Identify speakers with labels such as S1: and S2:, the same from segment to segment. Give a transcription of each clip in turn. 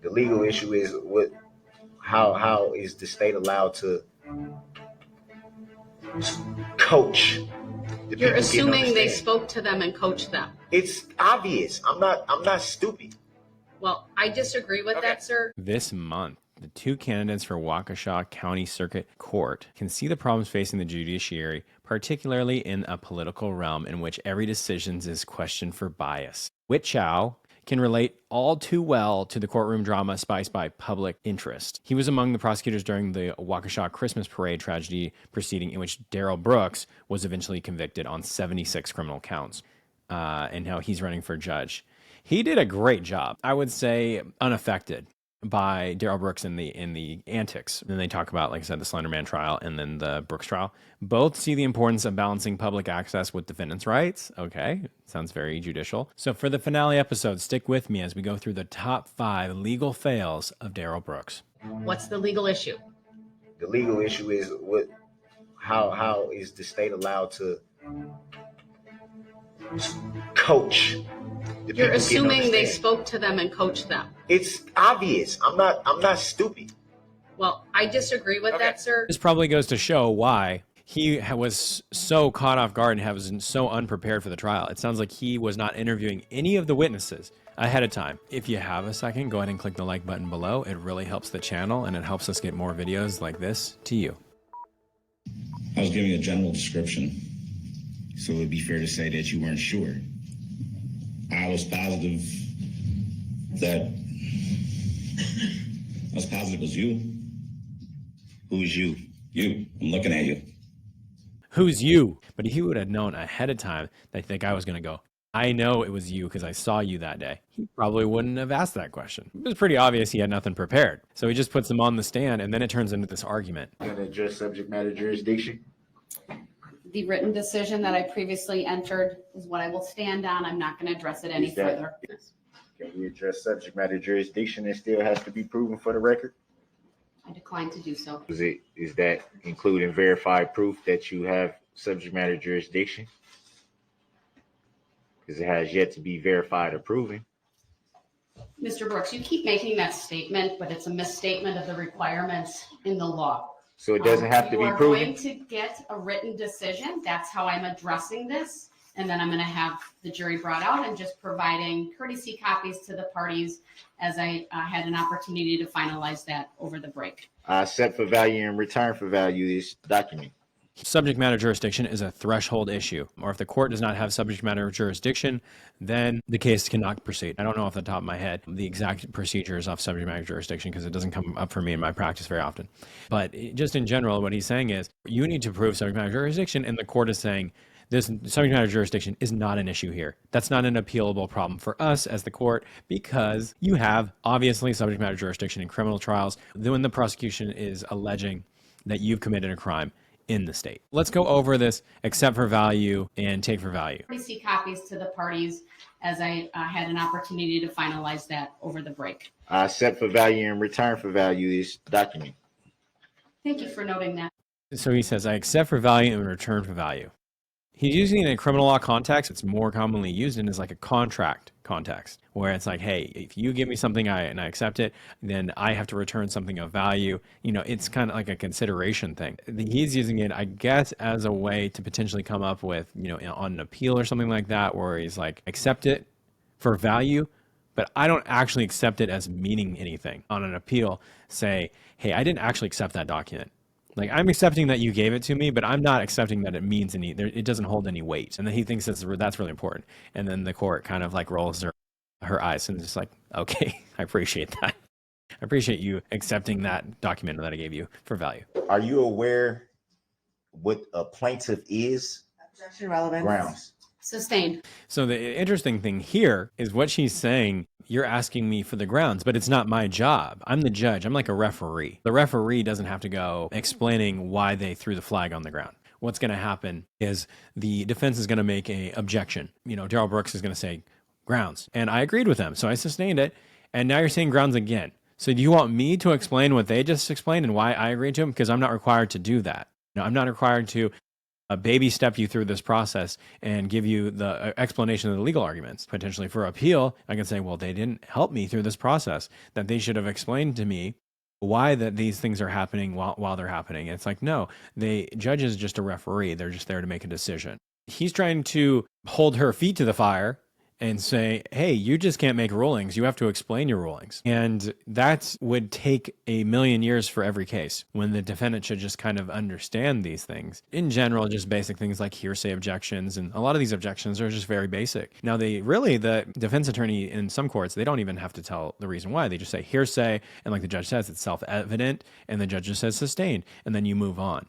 S1: The legal issue is how is the state allowed to coach the
S2: You're
S1: people
S2: assuming they spoke to them and coached them.
S1: It's obvious. I'm not stupid.
S2: Well, I disagree with that, sir.
S3: This month, the two candidates for Waukesha County Circuit Court can see the problems facing the judiciary, particularly in a political realm in which every decision is questioned for bias. Whitchow can relate all too well to the courtroom drama spiced by public interest. He was among the prosecutors during the Waukesha Christmas Parade tragedy proceeding in which Darrell Brooks was eventually convicted on 76 criminal counts. And now he's running for judge. He did a great job. I would say unaffected by Darrell Brooks in the antics. And they talk about, like I said, the Slenderman trial and then the Brooks trial. Both see the importance of balancing public access with defendants' rights. Okay, sounds very judicial. So for the finale episode, stick with me as we go through the top 5 legal fails of Darrell Brooks.
S2: What's the legal issue?
S1: The legal issue is how is the state allowed to coach the
S2: You're
S1: people
S2: assuming they spoke to them and coached them.
S1: It's obvious. I'm not stupid.
S2: Well, I disagree with that, sir.
S3: This probably goes to show why he was so caught off guard and was so unprepared for the trial. It sounds like he was not interviewing any of the witnesses ahead of time. If you have a second, go ahead and click the like button below. It really helps the channel and it helps us get more videos like this to you.
S4: I was giving a general description, so it would be fair to say that you weren't sure. I was positive that it was you. Who's you? You. I'm looking at you.
S3: Who's you? But he would have known ahead of time that the guy was going to go, I know it was you because I saw you that day. He probably wouldn't have asked that question. It was pretty obvious he had nothing prepared. So he just puts them on the stand and then it turns into this argument.
S1: Going to address subject matter jurisdiction.
S5: The written decision that I previously entered is what I will stand on. I'm not going to address it any further.
S1: Can we address subject matter jurisdiction and still has to be proven for the record?
S5: I decline to do so.
S1: Is that including verified proof that you have subject matter jurisdiction? Because it has yet to be verified or proven.
S5: Mr. Brooks, you keep making that statement, but it's a misstatement of the requirements in the law.
S1: So it doesn't have to be proven?
S5: You are going to get a written decision. That's how I'm addressing this. And then I'm going to have the jury brought out and just providing courtesy copies to the parties as I had an opportunity to finalize that over the break.
S1: Set for value and return for value this document.
S3: Subject matter jurisdiction is a threshold issue, or if the court does not have subject matter jurisdiction, then the case cannot proceed. I don't know off the top of my head the exact procedures of subject matter jurisdiction because it doesn't come up for me in my practice very often. But just in general, what he's saying is you need to prove subject matter jurisdiction, and the court is saying this subject matter jurisdiction is not an issue here. That's not an appealable problem for us as the court because you have obviously subject matter jurisdiction in criminal trials when the prosecution is alleging that you've committed a crime in the state. Let's go over this accept for value and take for value.
S5: Courtesy copies to the parties as I had an opportunity to finalize that over the break.
S1: Set for value and return for value this document.
S5: Thank you for noting that.
S3: So he says, I accept for value and return for value. He's using it in a criminal law context. It's more commonly used in as like a contract context where it's like, hey, if you give me something and I accept it, then I have to return something of value. You know, it's kind of like a consideration thing. He's using it, I guess, as a way to potentially come up with, you know, on an appeal or something like that, where he's like, accept it for value, but I don't actually accept it as meaning anything. On an appeal, say, hey, I didn't actually accept that document. Like, I'm accepting that you gave it to me, but I'm not accepting that it means it doesn't hold any weight. And then he thinks that's really important. And then the court kind of like rolls her eyes and just like, okay, I appreciate that. I appreciate you accepting that document that I gave you for value.
S1: Are you aware what a plaintiff is?
S6: Objection relevant.
S1: Grounds.
S5: Sustained.
S3: So the interesting thing here is what she's saying, you're asking me for the grounds, but it's not my job. I'm the judge. I'm like a referee. The referee doesn't have to go explaining why they threw the flag on the ground. What's going to happen is the defense is going to make an objection. You know, Darrell Brooks is going to say grounds, and I agreed with them. So I sustained it. And now you're saying grounds again. So do you want me to explain what they just explained and why I agreed to them? Because I'm not required to do that. No, I'm not required to baby step you through this process and give you the explanation of the legal arguments. Potentially for appeal, I can say, well, they didn't help me through this process, that they should have explained to me why that these things are happening while they're happening. And it's like, no, the judge is just a referee. They're just there to make a decision. He's trying to hold her feet to the fire and say, hey, you just can't make rulings. You have to explain your rulings. And that would take a million years for every case, when the defendant should just kind of understand these things. In general, just basic things like hearsay objections. And a lot of these objections are just very basic. Now, the defense attorney in some courts, they don't even have to tell the reason why. They just say hearsay. And like the judge says, it's self-evident. And the judge just says sustained. And then you move on.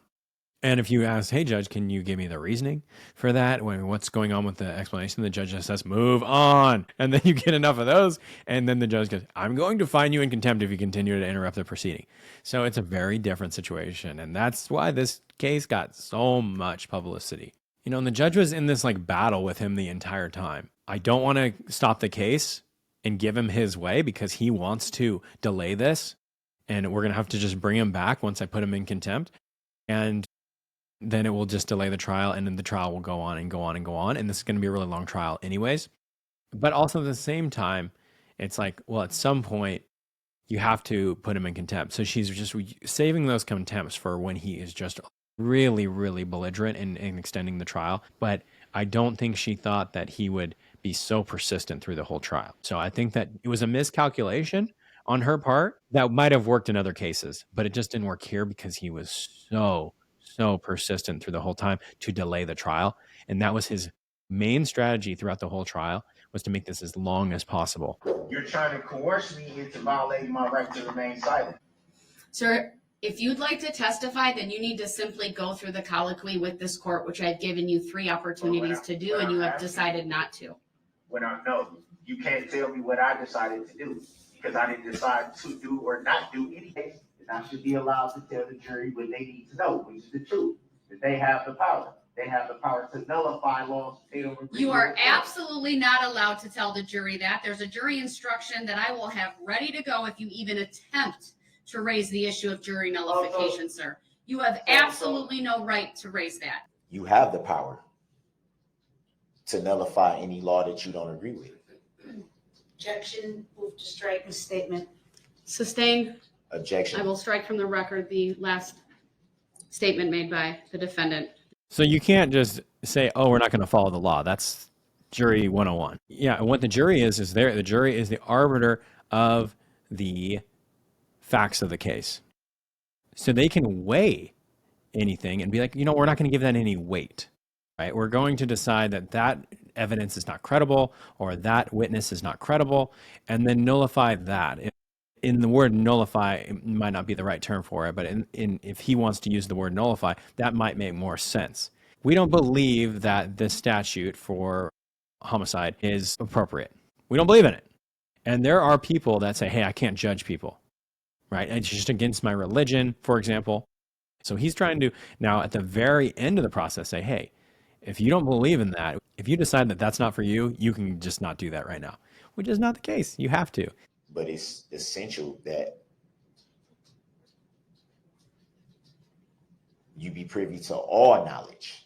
S3: And if you ask, hey, judge, can you give me the reasoning for that? What's going on with the explanation? The judge just says, move on. And then you get enough of those. And then the judge goes, I'm going to fine you in contempt if you continue to interrupt the proceeding. So it's a very different situation. And that's why this case got so much publicity. You know, and the judge was in this like battle with him the entire time. I don't want to stop the case and give him his way because he wants to delay this. And we're going to have to just bring him back once I put him in contempt. And then it will just delay the trial, and then the trial will go on and go on and go on. And this is going to be a really long trial anyways. But also at the same time, it's like, well, at some point you have to put him in contempt. So she's just saving those contempts for when he is just really, really belligerent in extending the trial. But I don't think she thought that he would be so persistent through the whole trial. So I think that it was a miscalculation on her part that might have worked in other cases, but it just didn't work here because he was so persistent through the whole time to delay the trial. And that was his main strategy throughout the whole trial, was to make this as long as possible.
S1: You're trying to coerce me into violating my right to remain silent.
S5: Sir, if you'd like to testify, then you need to simply go through the colloquy with this court, which I've given you 3 opportunities to do, and you have decided not to.
S1: No, you can't tell me what I decided to do, because I didn't decide to do or not do anything. And I should be allowed to tell the jury what they need to know, which is the truth, that they have the power. They have the power to nullify laws.
S5: You are absolutely not allowed to tell the jury that. There's a jury instruction that I will have ready to go if you even attempt to raise the issue of jury nullification, sir. You have absolutely no right to raise that.
S1: You have the power to nullify any law that you don't agree with.
S6: Objection, move to strike the statement.
S5: Sustained.
S1: Objection.
S5: I will strike from the record the last statement made by the defendant.
S3: So you can't just say, oh, we're not going to follow the law. That's jury 101. Yeah, and what the jury is the jury is the arbiter of the facts of the case. So they can weigh anything and be like, we're not going to give that any weight, right? We're going to decide that evidence is not credible, or that witness is not credible, and then nullify that. In the word nullify, it might not be the right term for it, but if he wants to use the word nullify, that might make more sense. We don't believe that this statute for homicide is appropriate. We don't believe in it. And there are people that say, hey, I can't judge people, right? It's just against my religion, for example. So he's trying to, now at the very end of the process, say, hey, if you don't believe in that, if you decide that that's not for you, you can just not do that right now, which is not the case. You have to.
S1: But it's essential that you be privy to all knowledge,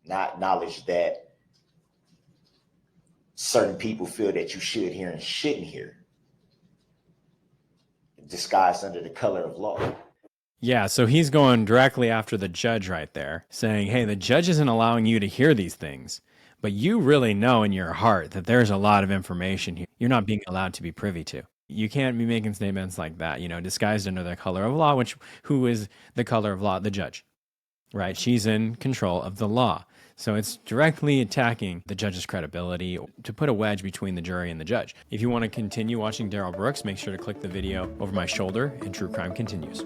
S1: not knowledge that certain people feel that you should hear and shouldn't hear, disguised under the color of law.
S3: Yeah, so he's going directly after the judge right there, saying, hey, the judge isn't allowing you to hear these things, but you really know in your heart that there's a lot of information here you're not being allowed to be privy to. You can't be making statements like that, disguised under the color of law, who is the color of law? The judge, right? She's in control of the law. So it's directly attacking the judge's credibility to put a wedge between the jury and the judge. If you want to continue watching Darrell Brooks, make sure to click the video over my shoulder, and True Crime continues.